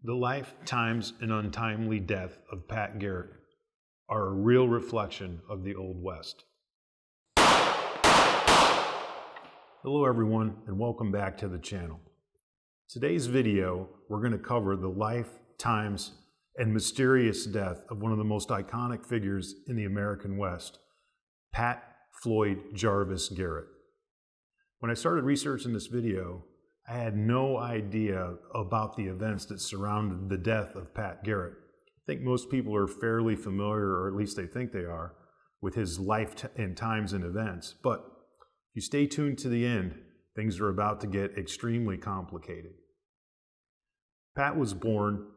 The life, times, and untimely death of Pat Garrett are a real reflection of the Old West. Hello everyone, and welcome back to the channel. Today's video, we're going to cover the life, times, and mysterious death of one of the most iconic figures in the American West, Pat Floyd Jarvis Garrett. When I started researching this video, I had no idea about the events that surrounded the death of Pat Garrett. I think most people are fairly familiar, or at least they think they are, with his life and times and events. But if you stay tuned to the end, things are about to get extremely complicated. Pat was born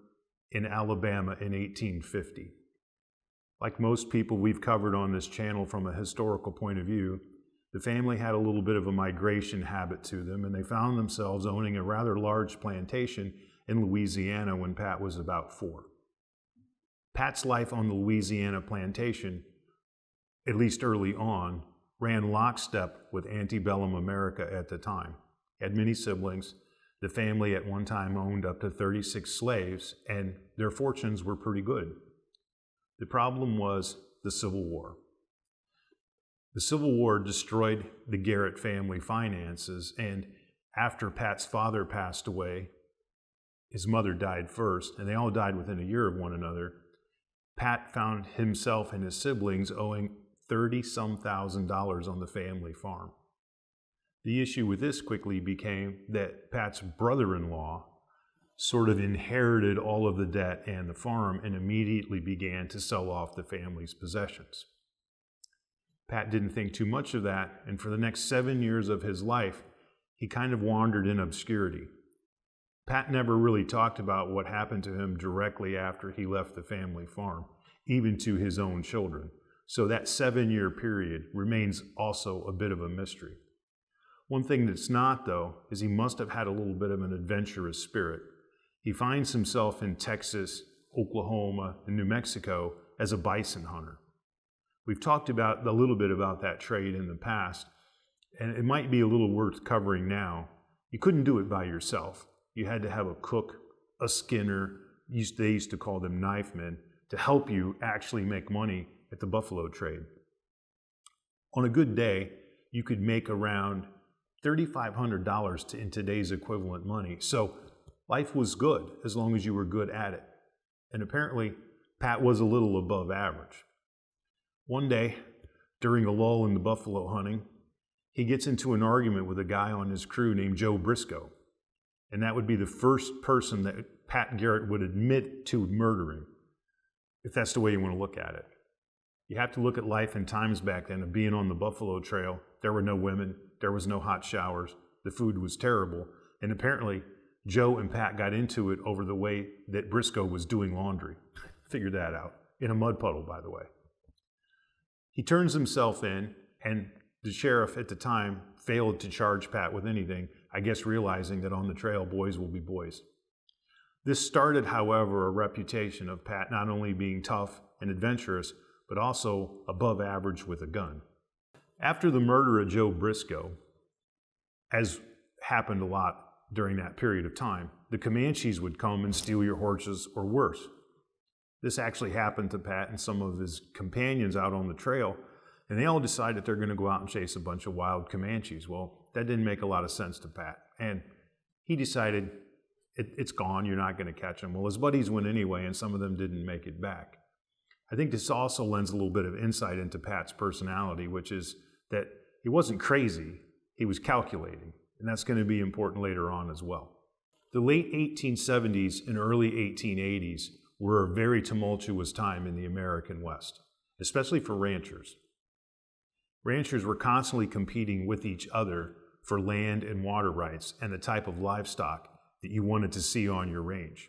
in Alabama in 1850. Like most people we've covered on this channel from a historical point of view, the family had a little bit of a migration habit to them, and they found themselves owning a rather large plantation in Louisiana when Pat was about 4. Pat's life on the Louisiana plantation, at least early on, ran lockstep with antebellum America at the time. He had many siblings. The family at one time owned up to 36 slaves, and their fortunes were pretty good. The problem was the Civil War. The Civil War destroyed the Garrett family finances, and after Pat's father passed away, his mother died first, and they all died within a year of one another. Pat found himself and his siblings owing $30-some thousand on the family farm. The issue with this quickly became that Pat's brother-in-law sort of inherited all of the debt and the farm and immediately began to sell off the family's possessions. Pat didn't think too much of that, and for the next 7 years of his life, he kind of wandered in obscurity. Pat never really talked about what happened to him directly after he left the family farm, even to his own children. So that 7-year period remains also a bit of a mystery. One thing that's not, though, is he must have had a little bit of an adventurous spirit. He finds himself in Texas, Oklahoma, and New Mexico as a bison hunter. We've talked about a little bit about that trade in the past, and it might be a little worth covering now. You couldn't do it by yourself. You had to have a cook, a skinner, they used to call them knife men, to help you actually make money at the buffalo trade. On a good day, you could make around $3,500 in today's equivalent money. So life was good as long as you were good at it. And apparently, Pat was a little above average. One day, during a lull in the buffalo hunting, he gets into an argument with a guy on his crew named Joe Briscoe. And that would be the first person that Pat Garrett would admit to murdering, if that's the way you want to look at it. You have to look at life and times back then of being on the buffalo trail. There were no women, there was no hot showers, the food was terrible, and apparently Joe and Pat got into it over the way that Briscoe was doing laundry. Figured that out. In a mud puddle, by the way. He turns himself in, and the sheriff at the time failed to charge Pat with anything, I guess realizing that on the trail, boys will be boys. This started, however, a reputation of Pat not only being tough and adventurous, but also above average with a gun. After the murder of Joe Briscoe, as happened a lot during that period of time, the Comanches would come and steal your horses or worse. This actually happened to Pat and some of his companions out on the trail, and they all decided they're going to go out and chase a bunch of wild Comanches. Well, that didn't make a lot of sense to Pat, and he decided it's gone, you're not going to catch them. Well, his buddies went anyway, and some of them didn't make it back. I think this also lends a little bit of insight into Pat's personality, which is that he wasn't crazy, he was calculating, and that's going to be important later on as well. The late 1870s and early 1880s were a very tumultuous time in the American West, especially for ranchers. Ranchers were constantly competing with each other for land and water rights and the type of livestock that you wanted to see on your range.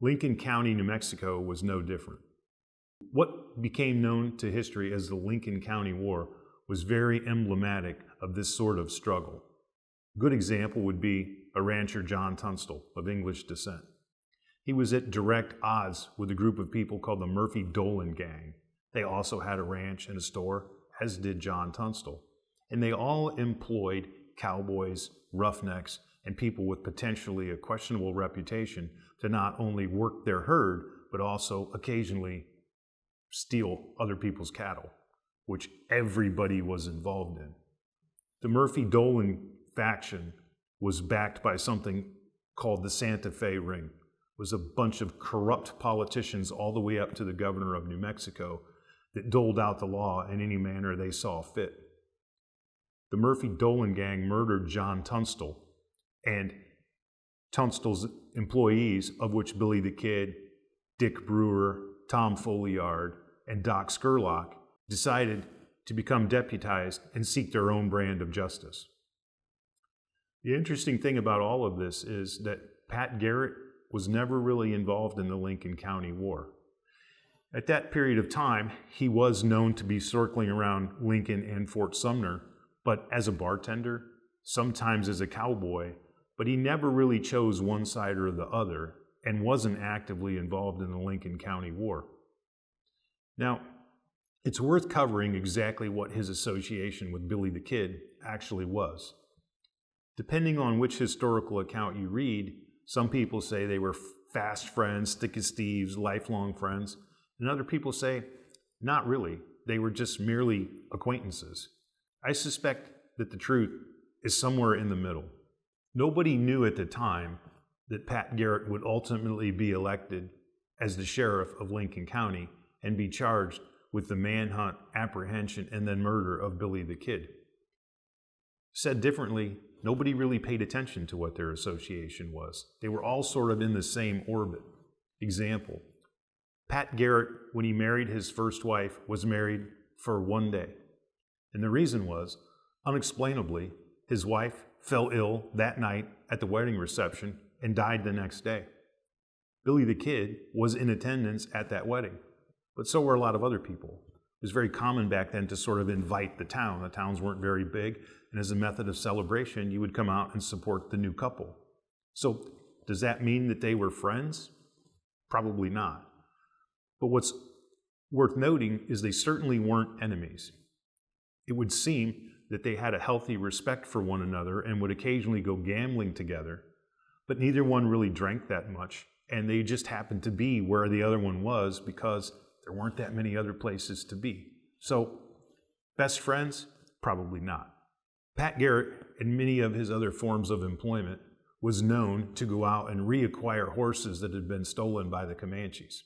Lincoln County, New Mexico was no different. What became known to history as the Lincoln County War was very emblematic of this sort of struggle. A good example would be a rancher, John Tunstall, of English descent. He was at direct odds with a group of people called the Murphy-Dolan Gang. They also had a ranch and a store, as did John Tunstall. And they all employed cowboys, roughnecks, and people with potentially a questionable reputation to not only work their herd, but also occasionally steal other people's cattle, which everybody was involved in. The Murphy-Dolan faction was backed by something called the Santa Fe Ring. It was a bunch of corrupt politicians all the way up to the governor of New Mexico that doled out the law in any manner they saw fit. The Murphy-Dolan gang murdered John Tunstall, and Tunstall's employees, of which Billy the Kid, Dick Brewer, Tom Folliard, and Doc Skurlock, decided to become deputized and seek their own brand of justice. The interesting thing about all of this is that Pat Garrett was never really involved in the Lincoln County War. At that period of time, he was known to be circling around Lincoln and Fort Sumner, but as a bartender, sometimes as a cowboy, but he never really chose one side or the other and wasn't actively involved in the Lincoln County War. Now, it's worth covering exactly what his association with Billy the Kid actually was. Depending on which historical account you read, some people say they were fast friends, thick as thieves, lifelong friends, and other people say, not really, they were just merely acquaintances. I suspect that the truth is somewhere in the middle. Nobody knew at the time that Pat Garrett would ultimately be elected as the sheriff of Lincoln County and be charged with the manhunt, apprehension, and then murder of Billy the Kid. Said differently, nobody really paid attention to what their association was. They were all sort of in the same orbit. Example, Pat Garrett, when he married his first wife, was married for one day. And the reason was, unexplainably, his wife fell ill that night at the wedding reception and died the next day. Billy the Kid was in attendance at that wedding, but so were a lot of other people. It was very common back then to sort of invite the town. The towns weren't very big, and as a method of celebration, you would come out and support the new couple. So does that mean that they were friends? Probably not. But what's worth noting is they certainly weren't enemies. It would seem that they had a healthy respect for one another and would occasionally go gambling together, but neither one really drank that much, and they just happened to be where the other one was because there weren't that many other places to be. So, best friends? Probably not. Pat Garrett, in many of his other forms of employment, was known to go out and reacquire horses that had been stolen by the Comanches.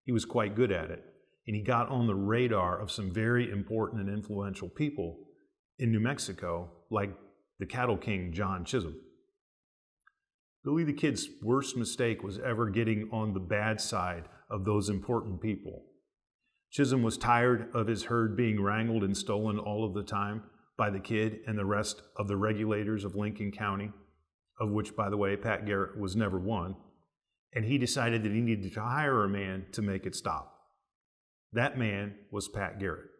He was quite good at it, and he got on the radar of some very important and influential people in New Mexico, like the cattle king John Chisholm. Billy the Kid's worst mistake was ever getting on the bad side of those important people. Chisholm was tired of his herd being wrangled and stolen all of the time by the Kid and the rest of the regulators of Lincoln County, of which, by the way, Pat Garrett was never one, and he decided that he needed to hire a man to make it stop. That man was Pat Garrett.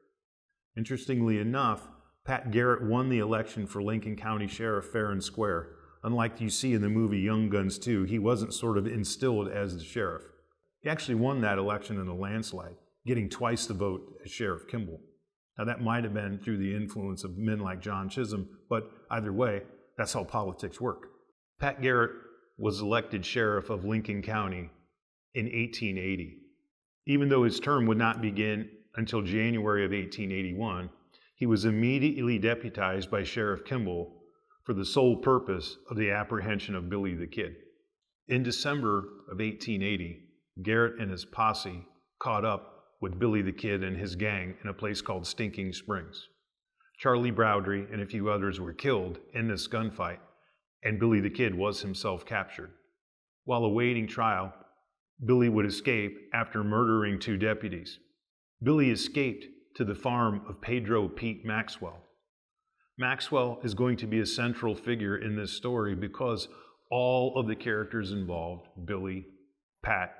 Interestingly enough, Pat Garrett won the election for Lincoln County Sheriff fair and square. Unlike you see in the movie Young Guns 2, he wasn't sort of instilled as the sheriff. He actually won that election in a landslide, getting twice the vote as Sheriff Kimball. Now that might have been through the influence of men like John Chisholm, but either way, that's how politics work. Pat Garrett was elected sheriff of Lincoln County in 1880. Even though his term would not begin until January of 1881, he was immediately deputized by Sheriff Kimball for the sole purpose of the apprehension of Billy the Kid. In December of 1880, Garrett and his posse caught up with Billy the Kid and his gang in a place called Stinking Springs. Charlie Browdry and a few others were killed in this gunfight, and Billy the Kid was himself captured. While awaiting trial, Billy would escape after murdering 2 deputies. Billy escaped to the farm of Pedro Pete Maxwell. Maxwell is going to be a central figure in this story because all of the characters involved, Billy, Pat,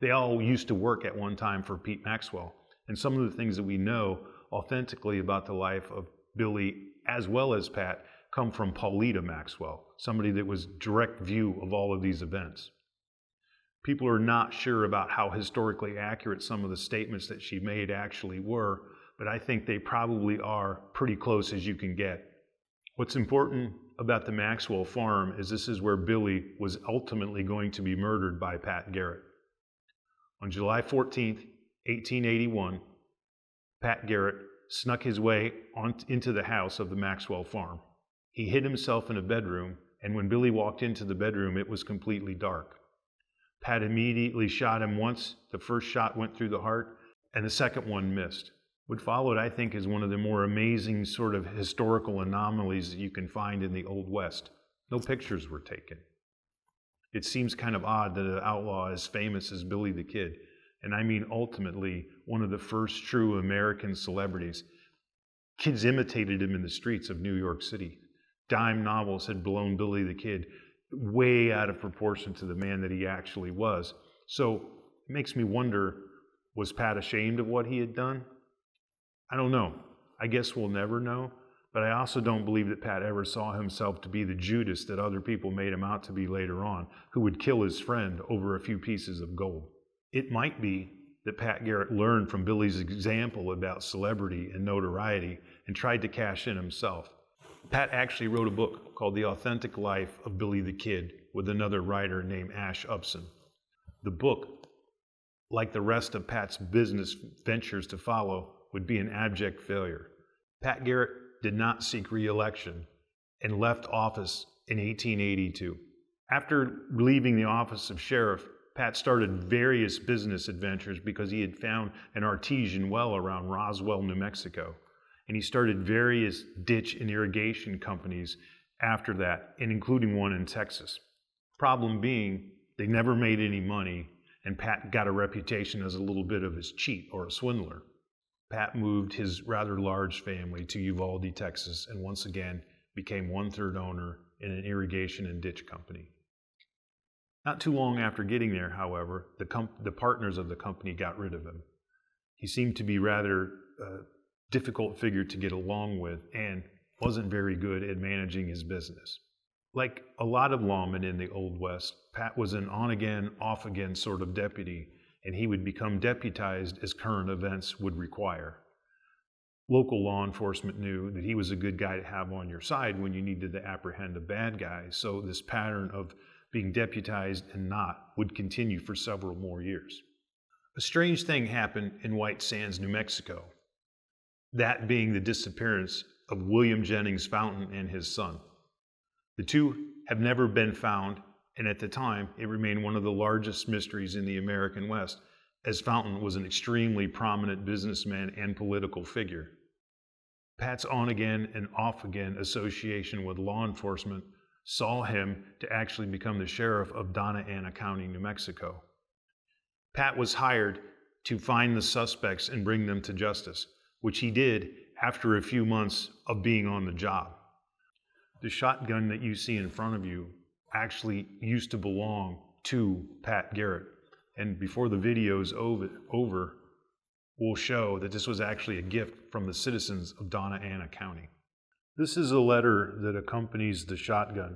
they all used to work at one time for Pete Maxwell. And some of the things that we know authentically about the life of Billy as well as Pat come from Paulita Maxwell, somebody that was direct view of all of these events. People are not sure about how historically accurate some of the statements that she made actually were, but I think they probably are pretty close as you can get. What's important about the Maxwell farm is this is where Billy was ultimately going to be murdered by Pat Garrett. On July 14th, 1881, Pat Garrett snuck his way into the house of the Maxwell farm. He hid himself in a bedroom, and when Billy walked into the bedroom, it was completely dark. Pat immediately shot him once. The first shot went through the heart, and the second one missed. What followed, I think, is one of the more amazing sort of historical anomalies that you can find in the Old West. No pictures were taken. It seems kind of odd that an outlaw as famous as Billy the Kid, and I mean ultimately one of the first true American celebrities, kids imitated him in the streets of New York City. Dime novels had blown Billy the Kid way out of proportion to the man that he actually was. So it makes me wonder, was Pat ashamed of what he had done? I don't know. I guess we'll never know. But I also don't believe that Pat ever saw himself to be the Judas that other people made him out to be later on, who would kill his friend over a few pieces of gold. It might be that Pat Garrett learned from Billy's example about celebrity and notoriety and tried to cash in himself. Pat actually wrote a book called The Authentic Life of Billy the Kid with another writer named Ash Upson. The book, like the rest of Pat's business ventures to follow, would be an abject failure. Pat Garrett did not seek re-election and left office in 1882. After leaving the office of sheriff, Pat started various business adventures because he had found an artesian well around Roswell, New Mexico. And he started various ditch and irrigation companies after that, and including one in Texas. Problem being, they never made any money, and Pat got a reputation as a little bit of a cheat or a swindler. Pat moved his rather large family to Uvalde, Texas, and once again became one-third owner in an irrigation and ditch company. Not too long after getting there, however, the partners of the company got rid of him. He seemed to be rather difficult figure to get along with and wasn't very good at managing his business. Like a lot of lawmen in the Old West, Pat was an on-again, off-again sort of deputy, and he would become deputized as current events would require. Local law enforcement knew that he was a good guy to have on your side when you needed to apprehend a bad guy, so this pattern of being deputized and not would continue for several more years. A strange thing happened in White Sands, New Mexico, that being the disappearance of William Jennings Fountain and his son. The two have never been found, and at the time, it remained one of the largest mysteries in the American West, as Fountain was an extremely prominent businessman and political figure. Pat's on-again and off-again association with law enforcement saw him to actually become the sheriff of Donna Ana County, New Mexico. Pat was hired to find the suspects and bring them to justice, which he did after a few months of being on the job. The shotgun that you see in front of you actually used to belong to Pat Garrett. And before the video's over, we'll show that this was actually a gift from the citizens of Donna Ana County. This is a letter that accompanies the shotgun.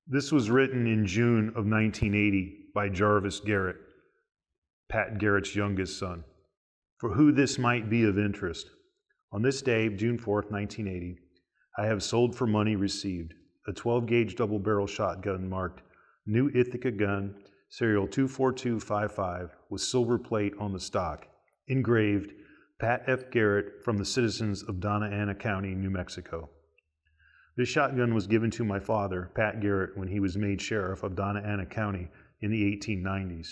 This was written in June of 1980 by Jarvis Garrett, Pat Garrett's youngest son. For who this might be of interest, on this day, June 4th, 1980, I have sold for money received a 12-gauge double-barrel shotgun marked New Ithaca Gun, serial 24255, with silver plate on the stock, engraved Pat F. Garrett from the citizens of Donna Ana County, New Mexico. This shotgun was given to my father, Pat Garrett, when he was made sheriff of Donna Ana County in the 1890s.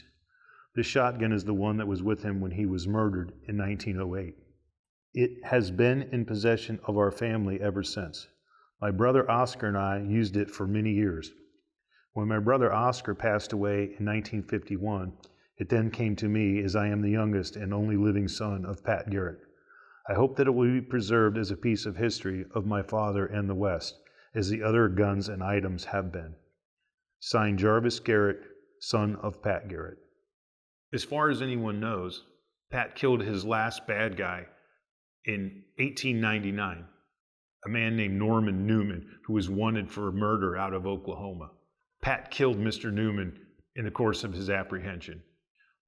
This shotgun is the one that was with him when he was murdered in 1908. It has been in possession of our family ever since. My brother Oscar and I used it for many years. When my brother Oscar passed away in 1951, it then came to me, as I am the youngest and only living son of Pat Garrett. I hope that it will be preserved as a piece of history of my father and the West, as the other guns and items have been. Signed, Jarvis Garrett, son of Pat Garrett. As far as anyone knows, Pat killed his last bad guy in 1899, a man named Norman Newman, who was wanted for murder out of Oklahoma. Pat killed Mr. Newman in the course of his apprehension.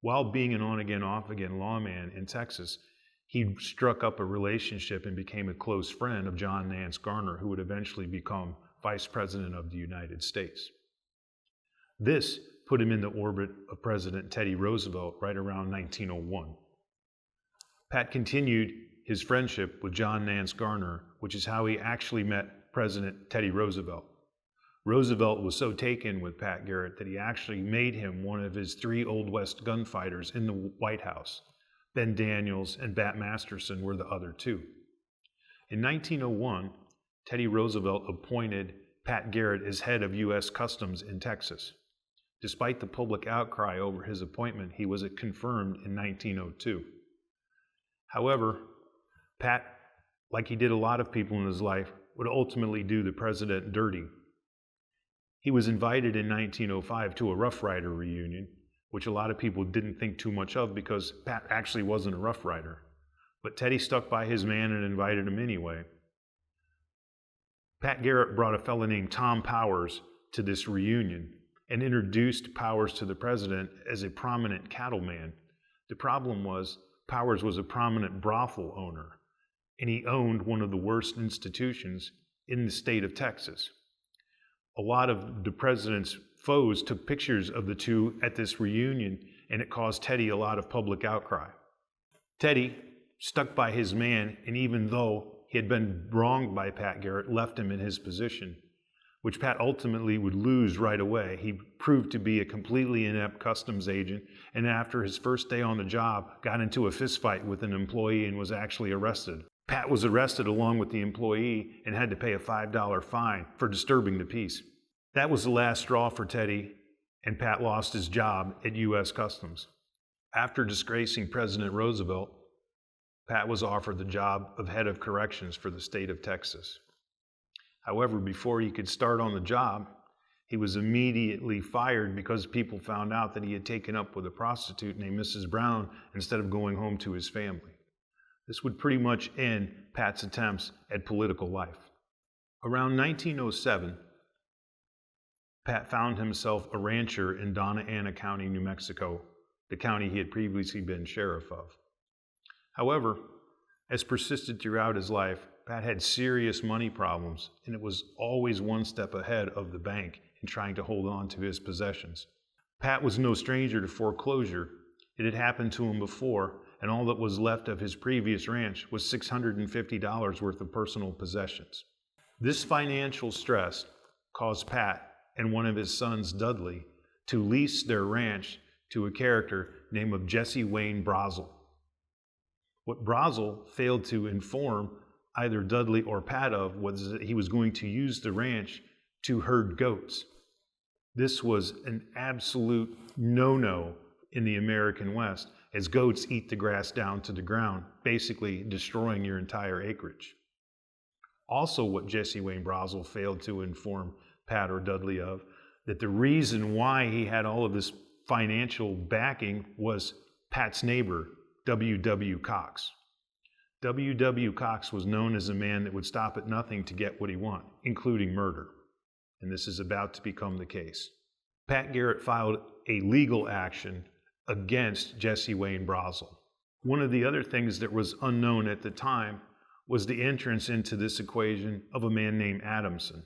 While being an on-again, off-again lawman in Texas, he struck up a relationship and became a close friend of John Nance Garner, who would eventually become Vice President of the United States. This put him in the orbit of President Teddy Roosevelt right around 1901. Pat continued his friendship with John Nance Garner, which is how he actually met President Teddy Roosevelt. Roosevelt was so taken with Pat Garrett that he actually made him one of his 3 Old West gunfighters in the White House. Ben Daniels and Bat Masterson were the other 2. In 1901, Teddy Roosevelt appointed Pat Garrett as head of U.S. Customs in Texas. Despite the public outcry over his appointment, he was confirmed in 1902. However, Pat, like he did a lot of people in his life, would ultimately do the president dirty. He was invited in 1905 to a Rough Rider reunion, which a lot of people didn't think too much of because Pat actually wasn't a Rough Rider. But Teddy stuck by his man and invited him anyway. Pat Garrett brought a fellow named Tom Powers to this reunion and introduced Powers to the president as a prominent cattleman. The problem was Powers was a prominent brothel owner, and he owned one of the worst institutions in the state of Texas. A lot of the president's foes took pictures of the 2 at this reunion, and it caused Teddy a lot of public outcry. Teddy stuck by his man, and even though he had been wronged by Pat Garrett, left him in his position, which Pat ultimately would lose right away. He proved to be a completely inept customs agent, and after his first day on the job, got into a fistfight with an employee and was actually arrested. Pat was arrested along with the employee and had to pay a $5 fine for disturbing the peace. That was the last straw for Teddy, and Pat lost his job at U.S. Customs. After disgracing President Roosevelt, Pat was offered the job of head of corrections for the state of Texas. However, before he could start on the job, he was immediately fired because people found out that he had taken up with a prostitute named Mrs. Brown instead of going home to his family. This would pretty much end Pat's attempts at political life. Around 1907, Pat found himself a rancher in Donna Ana County, New Mexico, the county he had previously been sheriff of. However, as persisted throughout his life, Pat had serious money problems, and it was always one step ahead of the bank in trying to hold on to his possessions. Pat was no stranger to foreclosure. It had happened to him before, and all that was left of his previous ranch was $650 worth of personal possessions. This financial stress caused Pat and one of his sons, Dudley, to lease their ranch to a character named of Jesse Wayne Brazel. What Brazel failed to inform either Dudley or Pat of was that he was going to use the ranch to herd goats. This was an absolute no-no in the American West, as goats eat the grass down to the ground, basically destroying your entire acreage. Also, what Jesse Wayne Brazel failed to inform Pat or Dudley of, that the reason why he had all of this financial backing was Pat's neighbor, W.W. Cox. W.W. Cox was known as a man that would stop at nothing to get what he wanted, including murder. And this is about to become the case. Pat Garrett filed a legal action against Jesse Wayne Brazel. One of the other things that was unknown at the time was the entrance into this equation of a man named Adamson.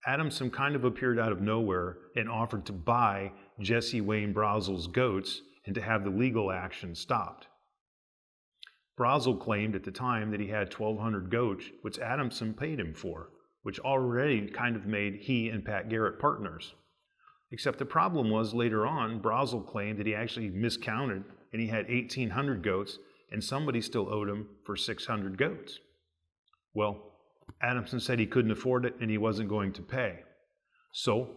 Adamson kind of appeared out of nowhere and offered to buy Jesse Wayne Brazel's goats and to have the legal action stopped. Brazel claimed at the time that he had 1,200 goats, which Adamson paid him for, which already kind of made he and Pat Garrett partners. Except the problem was later on, Brazel claimed that he actually miscounted and he had 1,800 goats and somebody still owed him for 600 goats. Well, Adamson said he couldn't afford it and he wasn't going to pay. So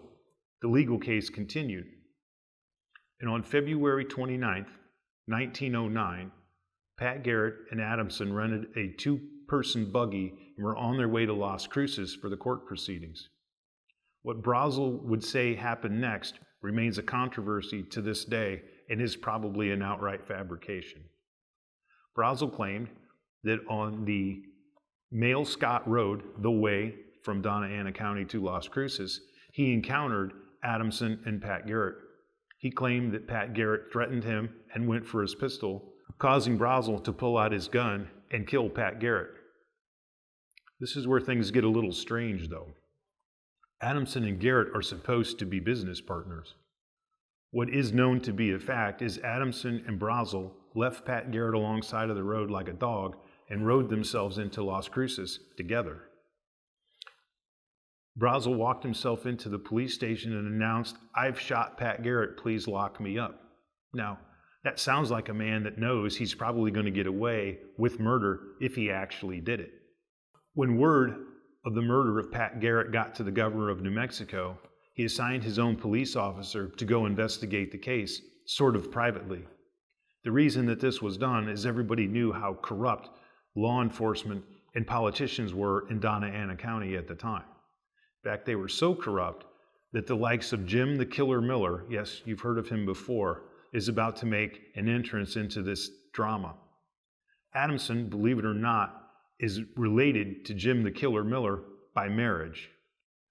the legal case continued. And on February 29th, 1909, Pat Garrett and Adamson rented a 2-person buggy and were on their way to Las Cruces for the court proceedings. What Brazel would say happened next remains a controversy to this day and is probably an outright fabrication. Brazel claimed that on the Mail Scott Road, the way from Donna Ana County to Las Cruces, he encountered Adamson and Pat Garrett. He claimed that Pat Garrett threatened him and went for his pistol, causing Brazel to pull out his gun and kill Pat Garrett. This is where things get a little strange, though. Adamson and Garrett are supposed to be business partners. What is known to be a fact is Adamson and Brazel left Pat Garrett alongside of the road like a dog and rode themselves into Las Cruces together. Brazel walked himself into the police station and announced, "I've shot Pat Garrett, please lock me up." Now, that sounds like a man that knows he's probably going to get away with murder if he actually did it. When word of the murder of Pat Garrett got to the governor of New Mexico, he assigned his own police officer to go investigate the case, sort of privately. The reason that this was done is everybody knew how corrupt law enforcement and politicians were in Donna Ana County at the time. In fact, they were so corrupt that the likes of Jim the Killer Miller, yes, you've heard of him before, is about to make an entrance into this drama. Adamson, believe it or not, is related to Jim the Killer Miller by marriage.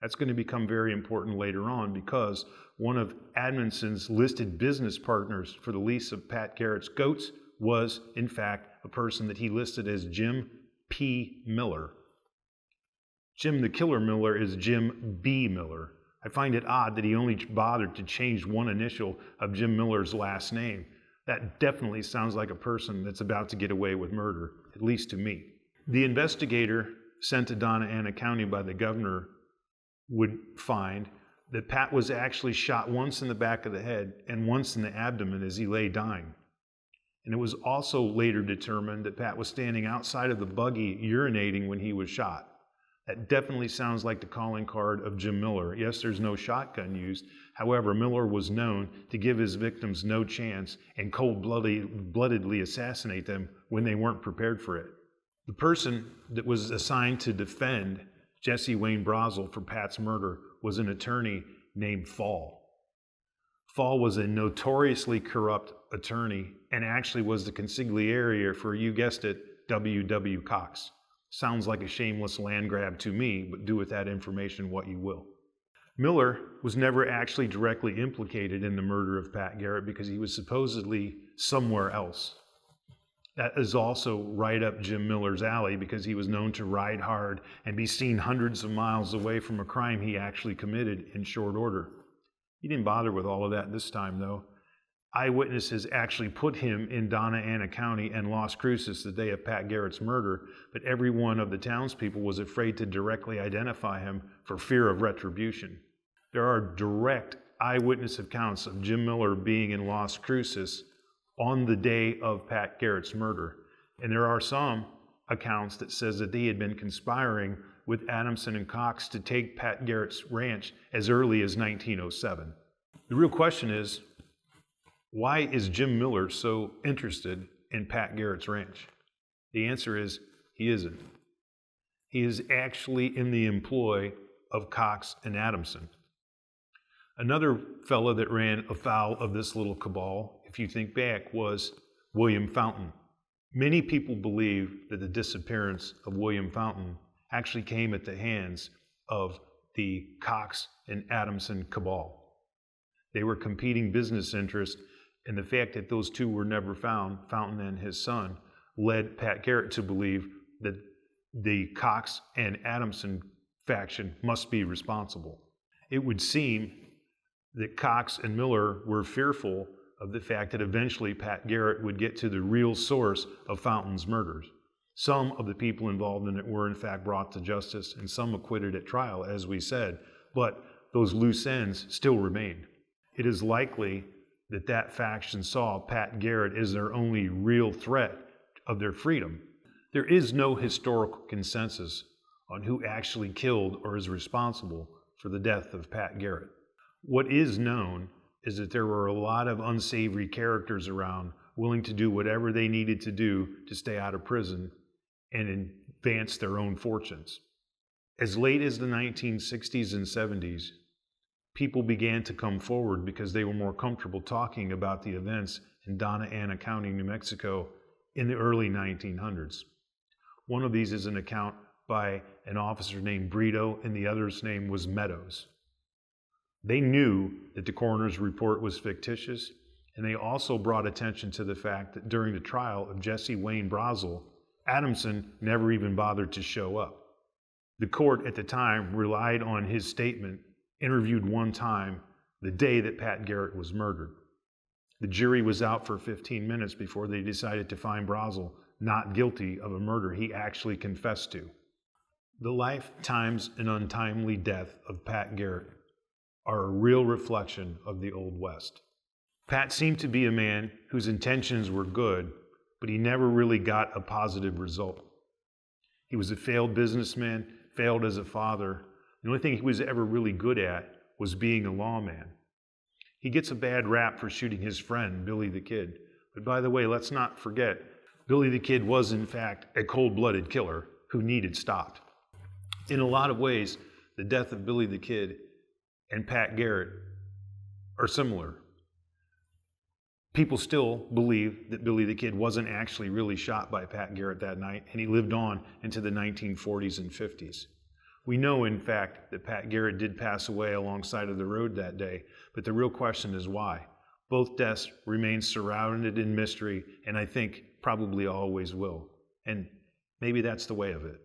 That's going to become very important later on because one of Adamson's listed business partners for the lease of Pat Garrett's goats was, in fact, a person that he listed as Jim P. Miller. Jim the Killer Miller is Jim B. Miller. I find it odd that he only bothered to change one initial of Jim Miller's last name. That definitely sounds like a person that's about to get away with murder, at least to me. The investigator sent to Donna Ana County by the governor would find that Pat was actually shot once in the back of the head and once in the abdomen as he lay dying. And it was also later determined that Pat was standing outside of the buggy urinating when he was shot. That definitely sounds like the calling card of Jim Miller. Yes, there's no shotgun used. However, Miller was known to give his victims no chance and cold-bloodedly assassinate them when they weren't prepared for it. The person that was assigned to defend Jesse Wayne Brazel for Pat's murder was an attorney named Fall. Fall was a notoriously corrupt attorney and actually was the consigliere for, you guessed it, W.W. Cox. Sounds like a shameless land grab to me, but do with that information what you will. Miller was never actually directly implicated in the murder of Pat Garrett because he was supposedly somewhere else. That is also right up Jim Miller's alley because he was known to ride hard and be seen hundreds of miles away from a crime he actually committed in short order. He didn't bother with all of that this time, though. Eyewitnesses actually put him in Donna Ana County and Las Cruces the day of Pat Garrett's murder, but every one of the townspeople was afraid to directly identify him for fear of retribution. There are direct eyewitness accounts of Jim Miller being in Las Cruces on the day of Pat Garrett's murder, and there are some accounts that says that they had been conspiring with Adamson and Cox to take Pat Garrett's ranch as early as 1907. The real question is, why is Jim Miller so interested in Pat Garrett's ranch? The answer is, he isn't. He is actually in the employ of Cox and Adamson. Another fellow that ran afoul of this little cabal, if you think back, was William Fountain. Many people believe that the disappearance of William Fountain actually came at the hands of the Cox and Adamson cabal. They were competing business interests, and the fact that those two were never found, Fountain and his son, led Pat Garrett to believe that the Cox and Adamson faction must be responsible. It would seem that Cox and Miller were fearful of the fact that eventually Pat Garrett would get to the real source of Fountain's murders. Some of the people involved in it were in fact brought to justice and some acquitted at trial, as we said, but those loose ends still remained. It is likely that that faction saw Pat Garrett as their only real threat of their freedom. There is no historical consensus on who actually killed or is responsible for the death of Pat Garrett. What is known is that there were a lot of unsavory characters around willing to do whatever they needed to do to stay out of prison and advance their own fortunes. As late as the 1960s and 70s, people began to come forward because they were more comfortable talking about the events in Donna Ana County, New Mexico in the early 1900s. One of these is an account by an officer named Brito, and the other's name was Meadows. They knew that the coroner's report was fictitious, and they also brought attention to the fact that during the trial of Jesse Wayne Brazel, Adamson never even bothered to show up. The court at the time relied on his statement, interviewed one time, the day that Pat Garrett was murdered. The jury was out for 15 minutes before they decided to find Brazel not guilty of a murder he actually confessed to. The life, times, and untimely death of Pat Garrett are a real reflection of the Old West. Pat seemed to be a man whose intentions were good, but he never really got a positive result. He was a failed businessman, failed as a father. The only thing he was ever really good at was being a lawman. He gets a bad rap for shooting his friend, Billy the Kid. But by the way, let's not forget, Billy the Kid was in fact a cold-blooded killer who needed stopped. In a lot of ways, the death of Billy the Kid and Pat Garrett are similar. People still believe that Billy the Kid wasn't actually really shot by Pat Garrett that night, and he lived on into the 1940s and 50s. We know, in fact, that Pat Garrett did pass away alongside of the road that day, but the real question is why. Both deaths remain surrounded in mystery, and I think probably always will. And maybe that's the way of it.